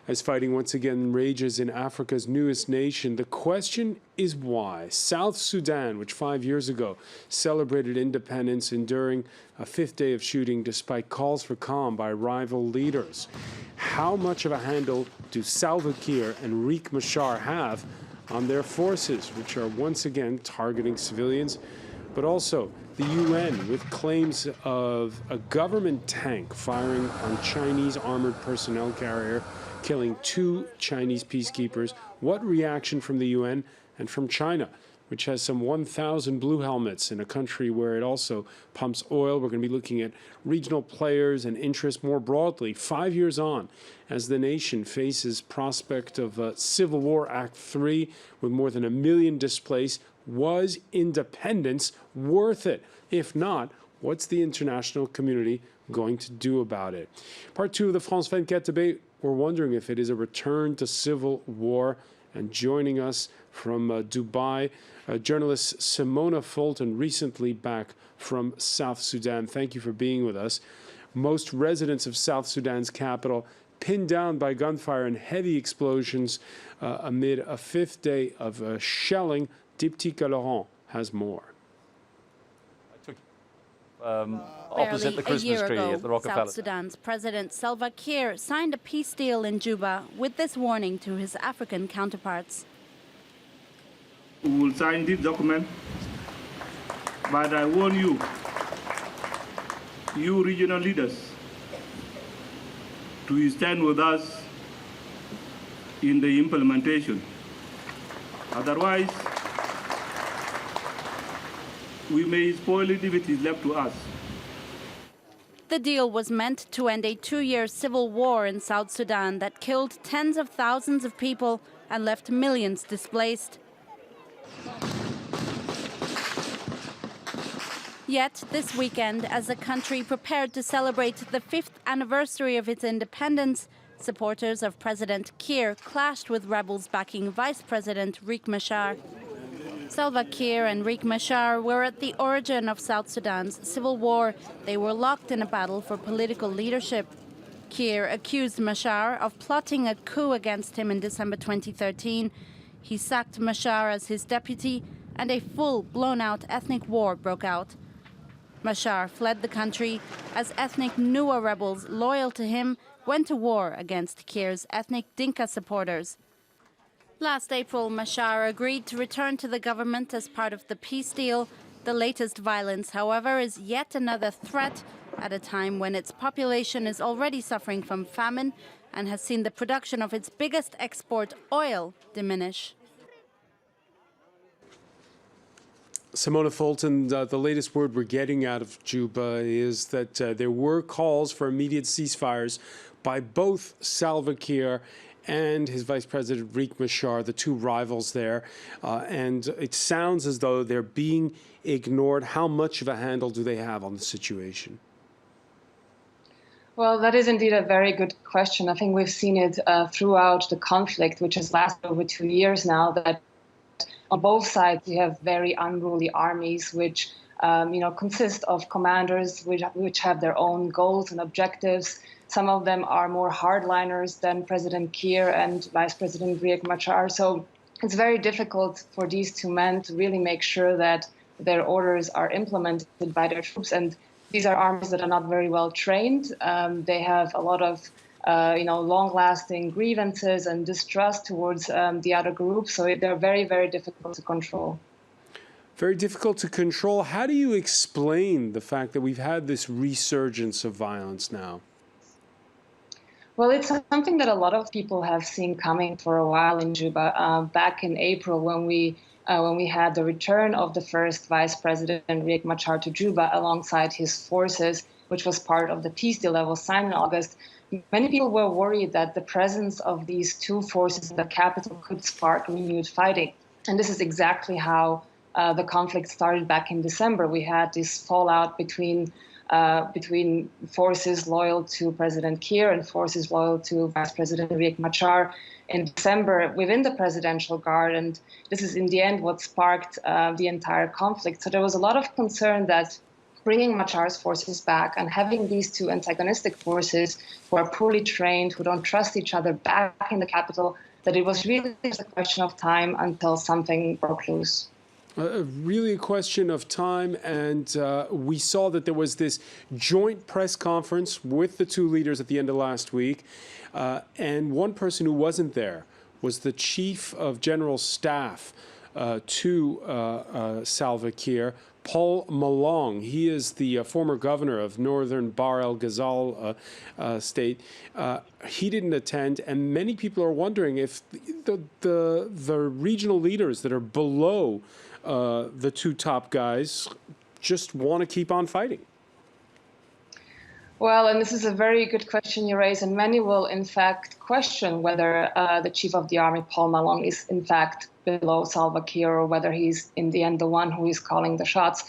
as fighting once again rages in Africa's newest nation. The question is why? South Sudan, which 5 years ago celebrated independence, enduring a fifth day of shooting despite calls for calm by rival leaders. How much of a handle do Salva Kiir and Riek Machar have on their forces, which are once again targeting civilians, but also the UN with claims of a government tank firing on Chinese armored personnel carrier, killing 2 Chinese peacekeepers? What reaction from the UN and from China, which has some 1,000 blue helmets in a country where it also pumps oil? We're going to be looking at regional players and interests more broadly, 5 years on, as the nation faces prospect of Civil War Act 3 with more than 1 million displaced. Was independence worth it? If not, what's the international community going to do about it? Part 2 of the France 24 debate, we're wondering if it is a return to civil war. And joining us from Dubai, journalist Simona Fulton, recently back from South Sudan. Thank you for being with us. Most residents of South Sudan's capital pinned down by gunfire and heavy explosions amid a fifth day of shelling. Diptyque Laurent has more. Opposite the Christmas tree at the Rockefeller. South Sudan's President Salva Kiir signed a peace deal in Juba with this warning to his African counterparts. We will sign this document, but I warn you, you regional leaders, to stand with us in the implementation. Otherwise, we may spoil it if it is left to us. The deal was meant to end a 2-year civil war in South Sudan that killed tens of thousands of people and left millions displaced. Yet this weekend, as the country prepared to celebrate the 5th anniversary of its independence, supporters of President Kiir clashed with rebels backing Vice President Riek Machar. Salva Kiir and Riek Machar were at the origin of South Sudan's civil war. They were locked in a battle for political leadership. Kiir accused Machar of plotting a coup against him in December 2013. He sacked Machar as his deputy, and a full, blown-out ethnic war broke out. Machar fled the country as ethnic Nuer rebels loyal to him went to war against Kiir's ethnic Dinka supporters. Last April, Machar agreed to return to the government as part of the peace deal. The latest violence, however, is yet another threat at a time when its population is already suffering from famine and has seen the production of its biggest export, oil, diminish. Simona Fulton, the latest word we're getting out of Juba is that there were calls for immediate ceasefires by both Salva Kiir and his Vice President Riek Machar, the 2 rivals there. And it sounds as though they're being ignored. How much of a handle do they have on the situation? Well, that is indeed a very good question. I think we've seen it throughout the conflict, which has lasted over 2 years now, that on both sides you have very unruly armies which consist of commanders which have their own goals and objectives. Some of them are more hardliners than President Kiir and Vice President Riek Machar. So it's very difficult for these 2 men to really make sure that their orders are implemented by their troops. And these are armies that are not very well trained. They have a lot of long-lasting grievances and distrust towards the other group. So they're very, very difficult to control. Very difficult to control. How do you explain the fact that we've had this resurgence of violence now? Well, it's something that a lot of people have seen coming for a while in Juba. Back in April, when we had the return of the first Vice President Riek Machar to Juba alongside his forces, which was part of the peace deal that was signed in August, many people were worried that the presence of these 2 forces in the capital could spark renewed fighting. And this is exactly how the conflict started back in December. We had this fallout between forces loyal to President Kiir and forces loyal to Vice President Riek Machar in December within the Presidential Guard. And this is in the end what sparked the entire conflict. So there was a lot of concern that bringing Machar's forces back and having these two antagonistic forces who are poorly trained, who don't trust each other back in the capital, that it was really just a question of time until something broke loose. Really a question of time, and we saw that there was this joint press conference with the two leaders at the end of last week, and one person who wasn't there was the chief of general staff to Salva Kiir, Paul Malong. He is the former governor of northern Bahr el Ghazal state. He didn't attend, and many people are wondering if the regional leaders that are below the two top guys just want to keep on fighting. Well, and this is a very good question you raise, and many will in fact question whether the chief of the army, Paul Malong, is in fact below Salva Kiir, or whether he's in the end the one who is calling the shots.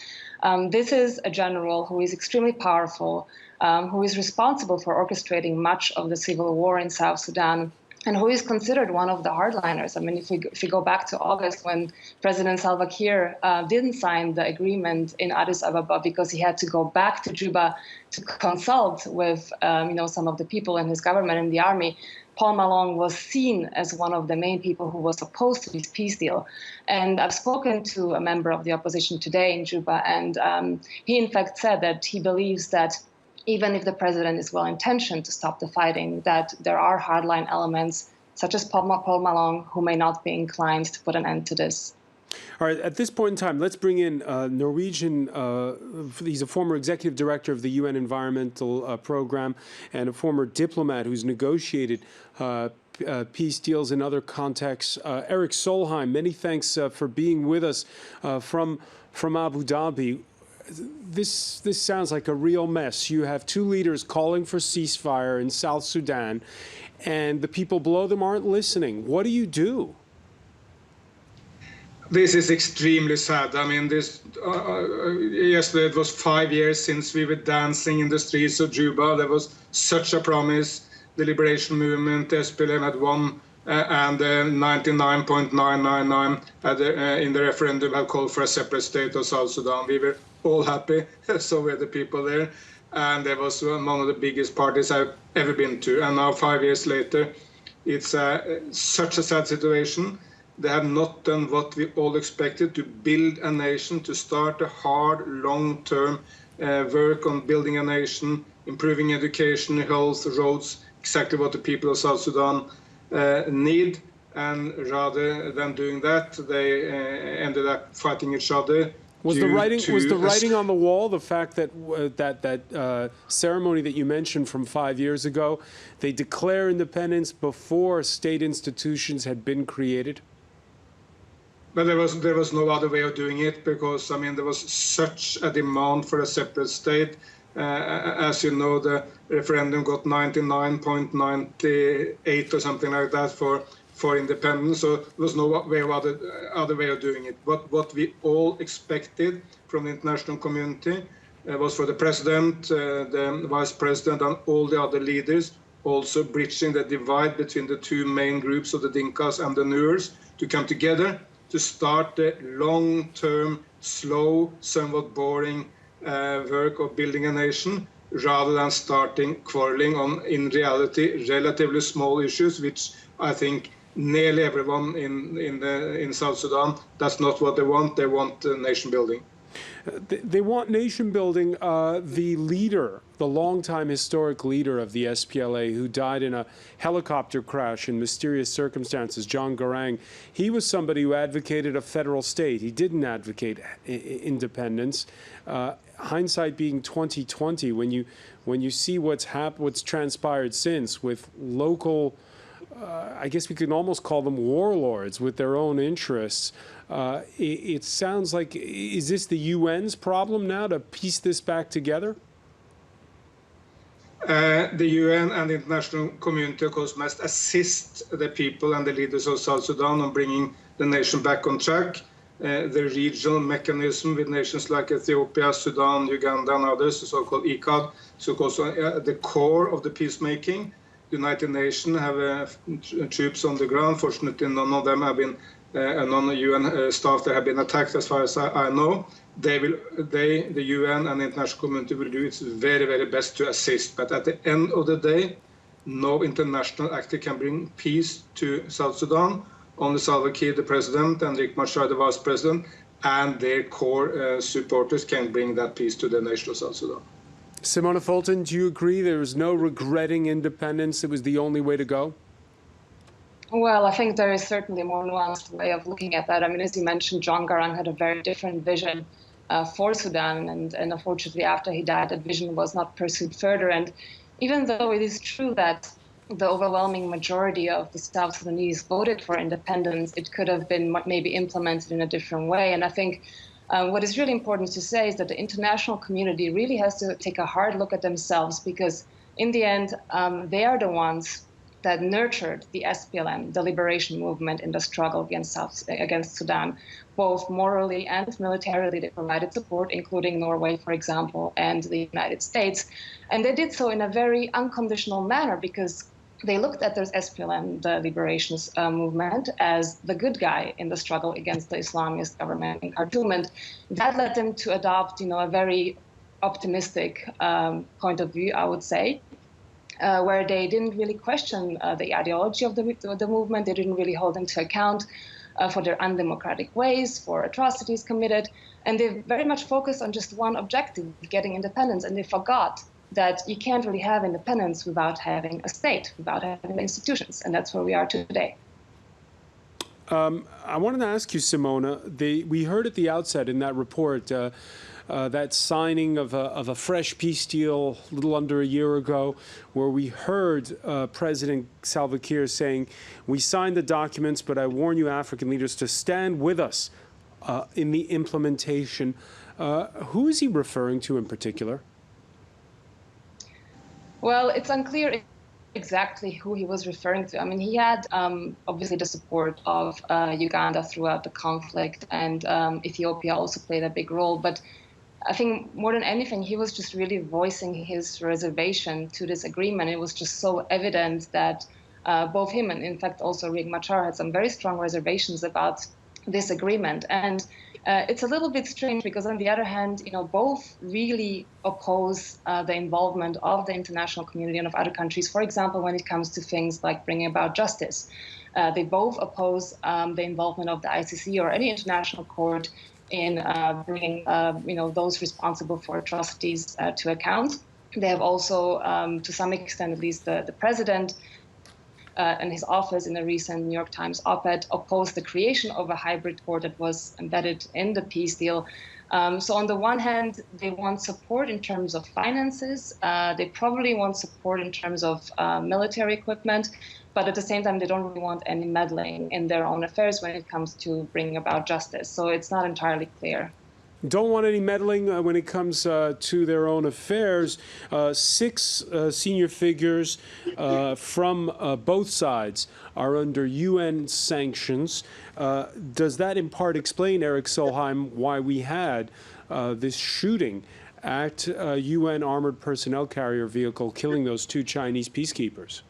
This is a general who is extremely powerful, who is responsible for orchestrating much of the civil war in South Sudan, and who is considered one of the hardliners. I mean, if we go back to August, when President Salva Kiir didn't sign the agreement in Addis Ababa because he had to go back to Juba to consult with some of the people in his government and the army, Paul Malong was seen as one of the main people who was opposed to this peace deal. And I've spoken to a member of the opposition today in Juba, and he in fact said that he believes that even if the president is well-intentioned to stop the fighting, that there are hardline elements, such as Paul Malong, who may not be inclined to put an end to this. All right, at this point in time, let's bring in Norwegian, he's a former executive director of the UN Environmental Program and a former diplomat who's negotiated peace deals in other contexts. Erik Solheim, many thanks for being with us from Abu Dhabi. This sounds like a real mess. You have two leaders calling for ceasefire in South Sudan, and the people below them aren't listening. What do you do? This is extremely sad. I mean, yesterday it was 5 years since we were dancing in the streets of Juba. There was such a promise. The liberation movement, SPLM had won, and 99.999 in the referendum had called for a separate state of South Sudan. We were all happy, so were the people there. And it was one of the biggest parties I've ever been to. And now 5 years later, it's such a sad situation. They have not done what we all expected, to build a nation, to start a hard, long-term work on building a nation, improving education, health, roads, exactly what the people of South Sudan need. And rather than doing that, they ended up fighting each other. Was the writing on the wall, the fact that that ceremony that you mentioned from 5 years ago, they declare independence before state institutions had been created? But there was no other way of doing it, because I mean there was such a demand for a separate state. As you know, the referendum got 99.98 or something like that for independence. So there was no other way of doing it. What we all expected from the international community was for the president, the vice president, and all the other leaders, also bridging the divide between the two main groups of the Dinkas and the Nuers, to come together to start the long-term, slow, somewhat boring work of building a nation, rather than starting quarreling on, in reality, relatively small issues, which I think nearly everyone in South Sudan, that's not what they want. They want nation building. They want nation building. The leader, the longtime historic leader of the SPLA, who died in a helicopter crash in mysterious circumstances, John Garang, he was somebody who advocated a federal state. He didn't advocate independence. Hindsight being 2020, when you see what's transpired since with local, I guess we could almost call them warlords with their own interests. It sounds like, is this the UN's problem now to piece this back together? The UN and the international community, of course, must assist the people and the leaders of South Sudan on bringing the nation back on track. The regional mechanism with nations like Ethiopia, Sudan, Uganda, and others, the so-called ICAD, so the core of the peacemaking. The United Nations have troops on the ground. Fortunately, none of them have been non-UN staff that have been attacked, as far as I know. The UN and the international community will do its very, very best to assist. But at the end of the day, no international actor can bring peace to South Sudan. Only Salva Kiir, the president, and Riek Machar, the vice president, and their core supporters can bring that peace to the nation of South Sudan. Simona Fulton, do you agree there was no regretting independence? It was the only way to go? Well, I think there is certainly a more nuanced way of looking at that. I mean, as you mentioned, John Garang had a very different vision for Sudan, and unfortunately, after he died, that vision was not pursued further. And even though it is true that the overwhelming majority of the South Sudanese voted for independence, it could have been maybe implemented in a different way. And I think what is really important to say is that the international community really has to take a hard look at themselves, because in the end, they are the ones that nurtured the SPLM, the liberation movement, in the struggle against Sudan. Both morally and militarily, they provided support, including Norway, for example, and the United States. And they did so in a very unconditional manner, because they looked at their SPLM, the liberation movement, as the good guy in the struggle against the Islamist government in Khartoum. And that led them to adopt, a very optimistic point of view, I would say, where they didn't really question the ideology of the movement. They didn't really hold them to account for their undemocratic ways, for atrocities committed. And they very much focused on just one objective, getting independence. And they forgot that you can't really have independence without having a state, without having institutions. And that's where we are today. I wanted to ask you, Simona, we heard at the outset in that report that signing of a fresh peace deal a little under a year ago, where we heard President Salva Kiir saying, "We signed the documents, but I warn you, African leaders, to stand with us in the implementation." Who is he referring to in particular? Well, it's unclear exactly who he was referring to. I mean, he had obviously the support of Uganda throughout the conflict, and Ethiopia also played a big role. But I think more than anything, he was just really voicing his reservation to this agreement. It was just so evident that both him and, in fact, also Riek Machar had some very strong reservations about this agreement. And it's a little bit strange because, on the other hand, both really oppose the involvement of the international community and of other countries. For example, when it comes to things like bringing about justice, they both oppose the involvement of the ICC or any international court in bringing, those responsible for atrocities to account. They have also, to some extent, at least the president and his office in a recent New York Times op-ed opposed the creation of a hybrid court that was embedded in the peace deal. So on the one hand, they want support in terms of finances. They probably want support in terms of military equipment. But at the same time, they don't really want any meddling in their own affairs when it comes to bringing about justice. So it's not entirely clear. Don't want any meddling when it comes to their own affairs. 6 senior figures from both sides are under UN sanctions. Does that in part explain, Eric Solheim, why we had this shooting at a UN armored personnel carrier vehicle, killing those 2 Chinese peacekeepers?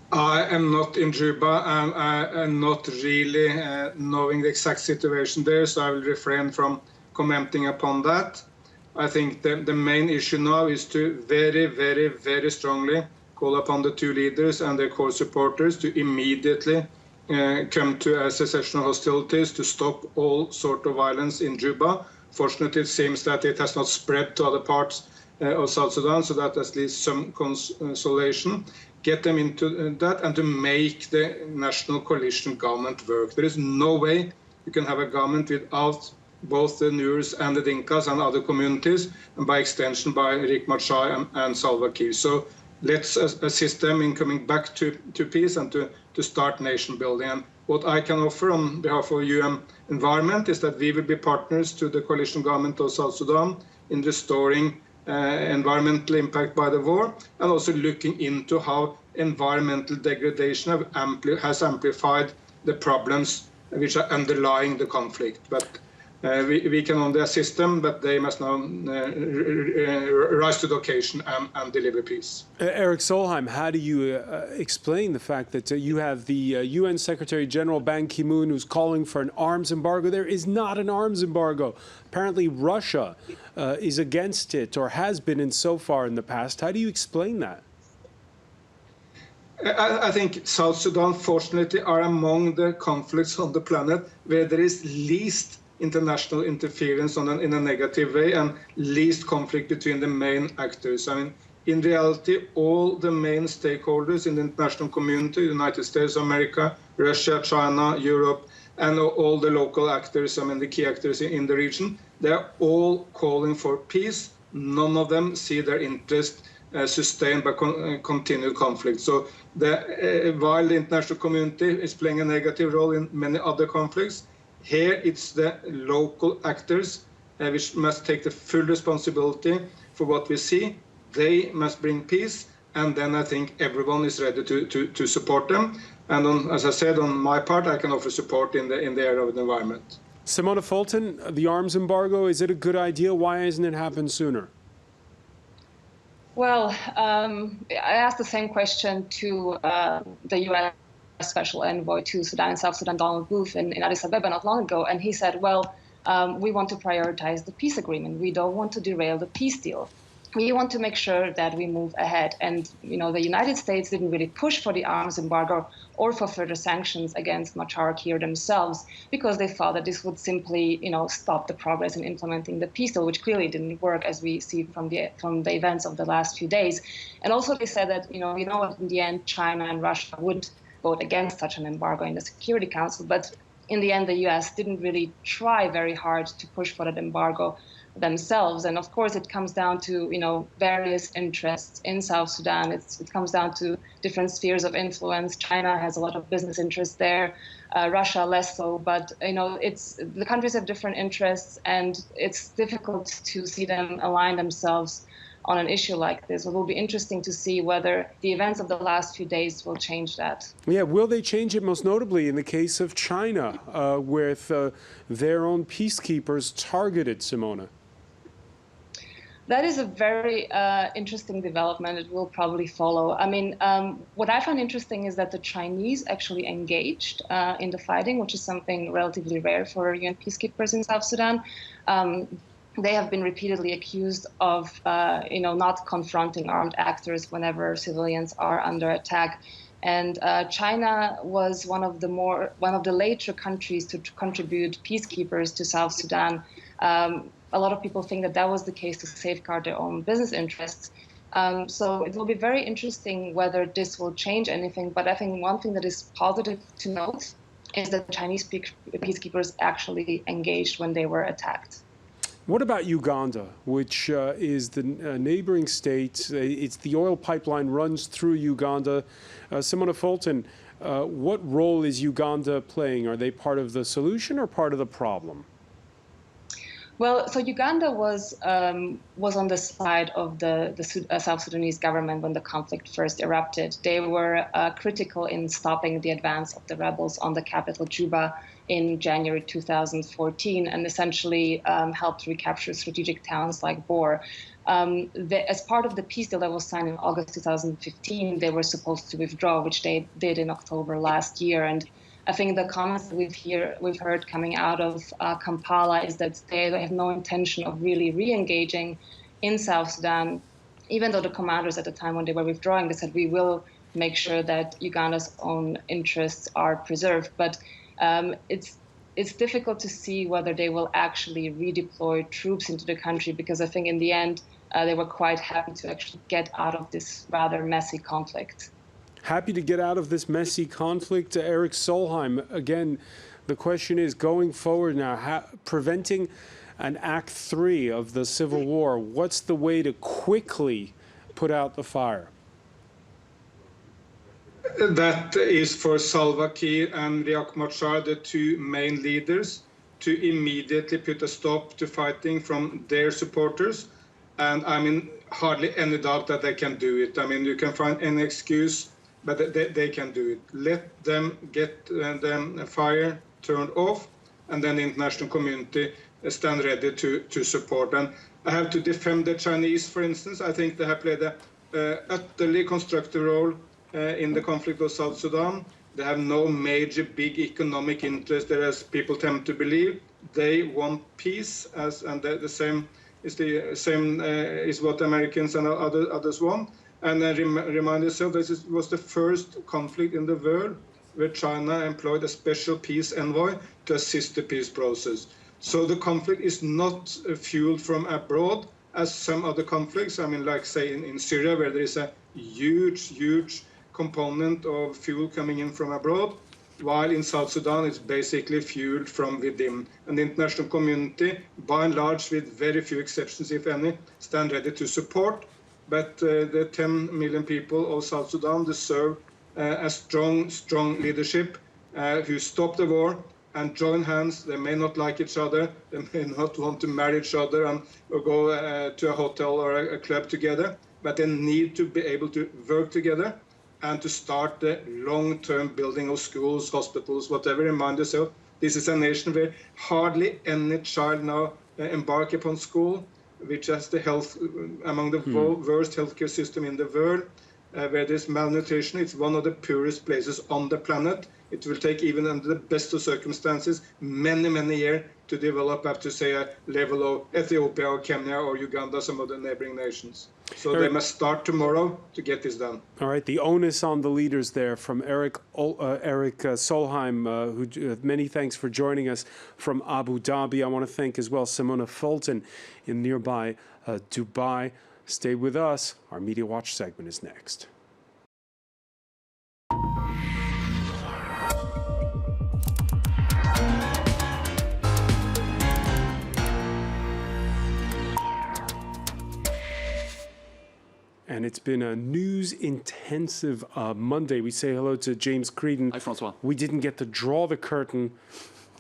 I am not in Juba, and I am not really knowing the exact situation there, so I will refrain from commenting upon that. I think the main issue now is to very, very, very strongly call upon the 2 leaders and their core supporters to immediately come to a cessation of hostilities, to stop all sort of violence in Juba. Fortunately, it seems that it has not spread to other parts of South Sudan, so that at least some consolation. Get them into that and to make the national coalition government work. There is no way you can have a government without both the Nuers and the Dinkas and other communities, and by extension by Riek Machar and Salva Kiir. So let's assist them in coming back to peace and to start nation building. And what I can offer on behalf of UN Environment is that we will be partners to the coalition government of South Sudan in restoring environmental impact by the war, and also looking into how environmental degradation has amplified the problems which are underlying the conflict. But We can only assist them, but they must now rise to the occasion and deliver peace. Eric Solheim, how do you explain the fact that you have the UN Secretary General Ban Ki-moon who's calling for an arms embargo? There is not an arms embargo. Apparently Russia is against it, or has been in so far in the past. How do you explain that? I think South Sudan, fortunately, are among the conflicts on the planet where there is least international interference in a negative way and least conflict between the main actors. I mean, in reality, all the main stakeholders in the international community, the United States of America, Russia, China, Europe, and all the local actors, I mean, the key actors in the region, they're all calling for peace. None of them see their interest sustained by continued conflict. So while the international community is playing a negative role in many other conflicts, here it's the local actors which must take the full responsibility for what we see. They must bring peace, and then I think everyone is ready to support them. And as I said, on my part, I can offer support in the area of the environment. Simona Fulton, the arms embargo, is it a good idea? Why hasn't it happened sooner? Well, I asked the same question to the UN Special Envoy to Sudan and South Sudan, Donald Booth, in Addis Ababa not long ago, and he said, well, we want to prioritize the peace agreement. We don't want to derail the peace deal. We want to make sure that we move ahead. And, you know, the United States didn't really push for the arms embargo or for further sanctions against Machar Kiir themselves, because they thought that this would simply, you know, stop the progress in implementing the peace deal, which clearly didn't work, as we see from the events of the last few days. And also they said that, you know, in the end, China and Russia would vote against such an embargo in the Security Council. But in the end, the U.S. didn't really try very hard to push for that embargo themselves. And of course, it comes down to, you know, various interests in South Sudan. It comes down to different spheres of influence. China has a lot of business interests there, Russia less so. But, you know, the countries have different interests, and it's difficult to see them align themselves on an issue like this. It will be interesting to see whether the events of the last few days will change that. Yeah, will they change it? Most notably in the case of China, with their own peacekeepers targeted, Simona. That is a very interesting development. It will probably follow. I mean, what I find interesting is that the Chinese actually engaged in the fighting, which is something relatively rare for UN peacekeepers in South Sudan. They have been repeatedly accused of, you know, not confronting armed actors whenever civilians are under attack. And China was one of the later countries to contribute peacekeepers to South Sudan. A lot of people think that that was the case to safeguard their own business interests. So it will be very interesting whether this will change anything. But I think one thing that is positive to note is that Chinese peacekeepers actually engaged when they were attacked. What about Uganda, which is the neighboring state? It's the oil pipeline runs through Uganda. Simona Fulton, what role is Uganda playing? Are they part of the solution or part of the problem? Well, so Uganda was on the side of the South Sudanese government when the conflict first erupted. They were critical in stopping the advance of the rebels on the capital, Juba, in January 2014, and essentially helped recapture strategic towns like Bor. As part of the peace deal that was signed in August 2015, they were supposed to withdraw, which they did in October last year. And I think the comments that we've heard coming out of Kampala is that they have no intention of really re-engaging in South Sudan, even though the commanders at the time when they were withdrawing, they said, we will make sure that Uganda's own interests are preserved. But it's difficult to see whether they will actually redeploy troops into the country, because I think in the end, they were quite happy to actually get out of this rather messy conflict. Happy to get out of this messy conflict. Eric Solheim, again, the question is going forward now, preventing an Act 3 of the civil war. What's the way to quickly put out the fire? That is for Salva Kiir and Riek Machar, the two main leaders, to immediately put a stop to fighting from their supporters. And I mean, hardly any doubt that they can do it. I mean, you can find any excuse, but they can do it. Let them get the fire turned off, and then the international community stand ready to support. And I have to defend the Chinese, for instance. I think they have played a utterly constructive role in the conflict of South Sudan. They have no major big economic interest there, as people tend to believe. They want peace, and the same is what Americans and others want. And remind yourself, this was the first conflict in the world where China employed a special peace envoy to assist the peace process. So the conflict is not fueled from abroad, as some other conflicts. I mean, like say in Syria, where there is a huge component of fuel coming in from abroad, while in South Sudan it's basically fueled from within. And the international community, by and large, with very few exceptions, if any, stand ready to support. But the 10 million people of South Sudan deserve a strong leadership who stop the war and join hands. They may not like each other, they may not want to marry each other or go to a hotel or a club together, but they need to be able to work together and to start the long-term building of schools, hospitals, whatever. Remind yourself, this is a nation where hardly any child now embark upon school, which has the among the worst healthcare system in the world, where there's malnutrition. It's one of the poorest places on the planet. It will take, even under the best of circumstances, many years to develop up to, say, a level of Ethiopia or Kenya or Uganda, some of the neighboring nations. So they must start tomorrow to get this done. All right, the onus on the leaders there from Eric Solheim, who many thanks for joining us from Abu Dhabi. I want to thank as well Simona Fulton in nearby Dubai. Stay with us. Our Media Watch segment is next. And it's been a news-intensive Monday. We say hello to James Creedon. Hi, Francois. We didn't get to draw the curtain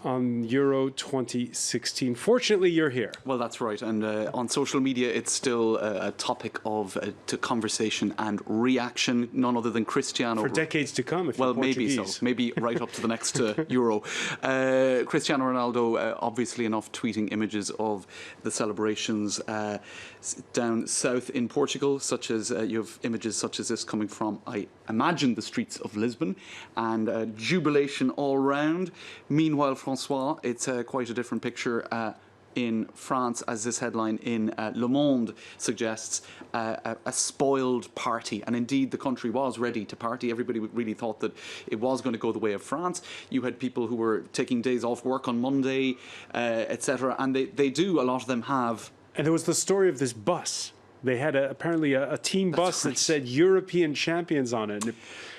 on Euro 2016. Fortunately, you're here. Well, that's right. And on social media, it's still a topic of to conversation and reaction. None other than Cristiano. For decades to come, if well, you're Portuguese. maybe so. Maybe right up to the next Euro. Cristiano Ronaldo, obviously enough, tweeting images of the celebrations down south in Portugal, such as you have images such as this coming from, I imagine, the streets of Lisbon, and jubilation all round. Meanwhile, Francois, it's quite a different picture in France, as this headline in Le Monde suggests, a spoiled party. And indeed, the country was ready to party. Everybody really thought that it was going to go the way of France. You had people who were taking days off work on Monday, etc. And they do, a lot of them have. And there was the story of this bus. They had apparently a team bus that said European champions on it.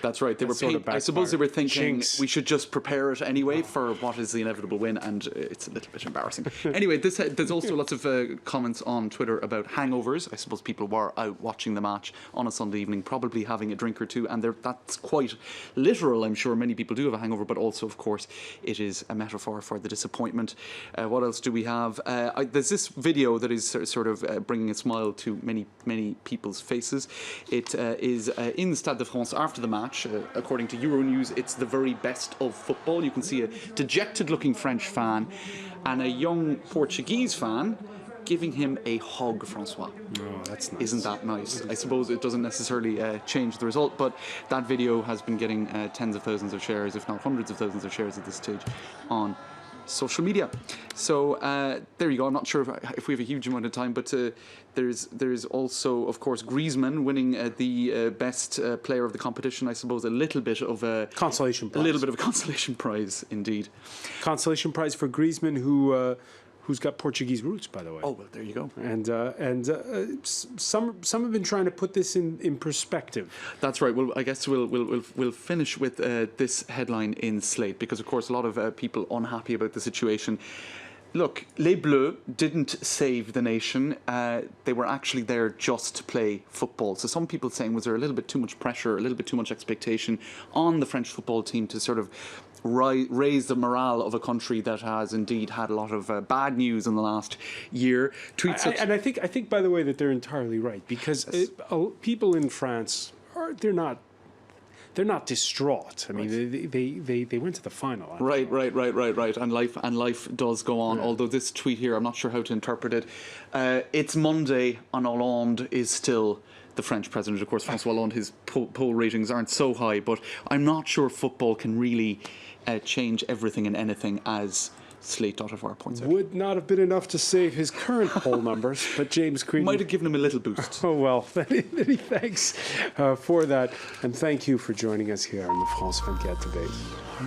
That's right. They were I suppose they were thinking we should just prepare it anyway for what is the inevitable win, and it's a little bit embarrassing. Anyway, there's also lots of comments on Twitter about hangovers. I suppose people were out watching the match on a Sunday evening, probably having a drink or two, and that's quite literal. I'm sure many people do have a hangover, but also, of course, it is a metaphor for the disappointment. What else do we have? There's this video that is sort of bringing a smile to many people's faces. It is in the Stade de France after the match. According to Euronews, it's the very best of football. You can see a dejected-looking French fan and a young Portuguese fan giving him a hug, Francois. Oh, that's nice. Isn't that nice? I suppose it doesn't necessarily change the result, but that video has been getting tens of thousands of shares, if not hundreds of thousands of shares at this stage on social media. So there you go. I'm not sure if we have a huge amount of time, but there's also, of course, Griezmann winning the best player of the competition. I suppose a little bit of a consolation prize. A little bit of a consolation prize, indeed. Consolation prize for Griezmann, who's got Portuguese roots, by the way. Oh, well, there you go. And some have been trying to put this in perspective. That's right. Well, I guess we'll finish with this headline in Slate, because, of course, a lot of people unhappy about the situation. Look, Les Bleus didn't save the nation. They were actually there just to play football. So some people saying, was there a little bit too much pressure, a little bit too much expectation on the French football team to sort of raise the morale of a country that has indeed had a lot of bad news in the last year? And I think, by the way, that they're entirely right, because people in France they're not they're not distraught. I mean, they went to the final. Right. And life does go on. Although this tweet here, I'm not sure how to interpret it. It's Monday, and Hollande is still the French president. Of course, François Hollande, his poll ratings aren't so high, but I'm not sure football can really change everything and anything, as Slate.fr points out. Would not have been enough to save his current poll numbers, but James Creedon might have given him a little boost. Oh, well, many thanks for that. And thank you for joining us here on the France 24 debate.